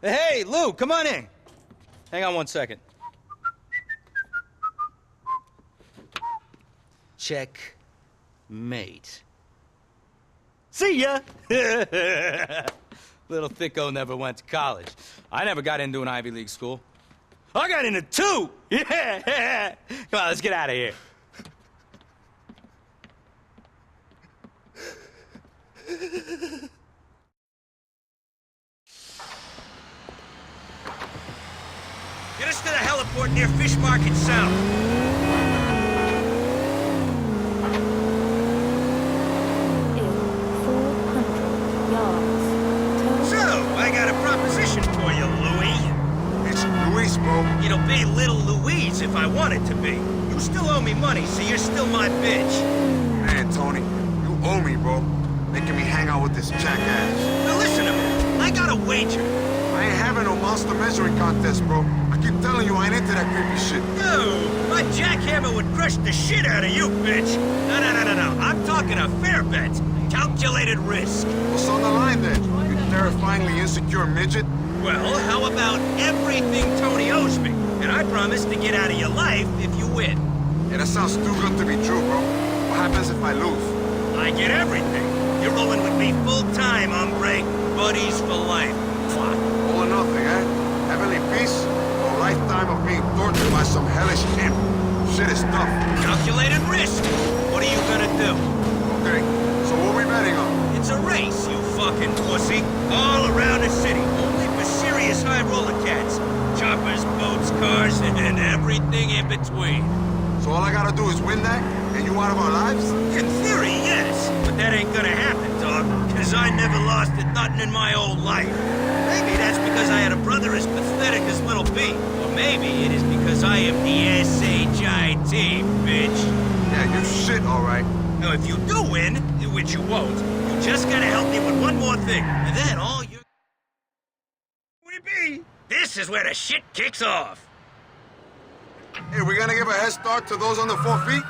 Hey, Lou, come on in. Hang on 1 second. Checkmate. See ya! Little thicko never went to college. I never got into an Ivy League school. I got into 2! Yeah! Come on, let's get out of here. Get us to the heliport near Fish Market South. In 400 yards. So, I got a proposition for you, Louie. It's Luis, bro. It'll be Little Louise if I want it to be. You still owe me money, so you're still my bitch. Man, Tony, you owe me, bro. Making me hang out with this jackass. Now listen to me. I got a wager. I ain't having no monster measuring contest, bro. I keep telling you I ain't into that creepy shit. No, my jackhammer would crush the shit out of you, bitch. No. I'm talking a fair bet. Calculated risk. What's on the line then? You terrifyingly insecure midget? Well, how about everything Tony owes me? And I promise to get out of your life if you win. Yeah, that sounds too good to be true, bro. What happens if I lose? I get everything. You're rolling with me full-time, hombre. Buddies for life. Fuck. All or nothing, eh? Heavenly peace or a lifetime of being tortured by some hellish imp? Shit is tough. Calculated risk. What are you gonna do? Okay, so what we betting on? It's a race, you fucking pussy. All around the city. Only for serious high-roller cats. Choppers, boats, cars, and everything in between. So all I gotta do is win that, and you out of our lives? In theory, yes. But that ain't gonna happen, dog. Cause I never lost at nothing in my whole life. Maybe that's because I had a brother as pathetic as Little B. Or maybe it is because I am the S-H-I-T, bitch. Yeah, you shit, alright. Now, if you do win, which you won't, you just gotta help me with one more thing. And then all you... We be. This is where the shit kicks off. Hey, we gonna give a head start to those under 4 feet?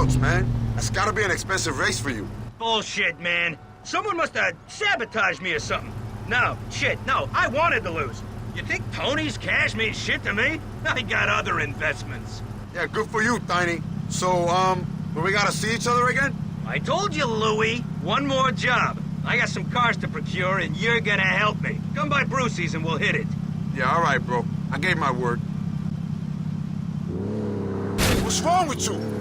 Ouch, man. That's gotta be an expensive race for you. Bullshit, man. Someone must have sabotaged me or something. No, shit, no, I wanted to lose. You think Tony's cash means shit to me? I got other investments. Yeah, good for you, Tiny. So, will we gotta see each other again? I told you, Louie, one more job. I got some cars to procure, and you're gonna help me. Come by Brucey's and we'll hit it. Yeah, all right, bro. I gave my word. What's wrong with you?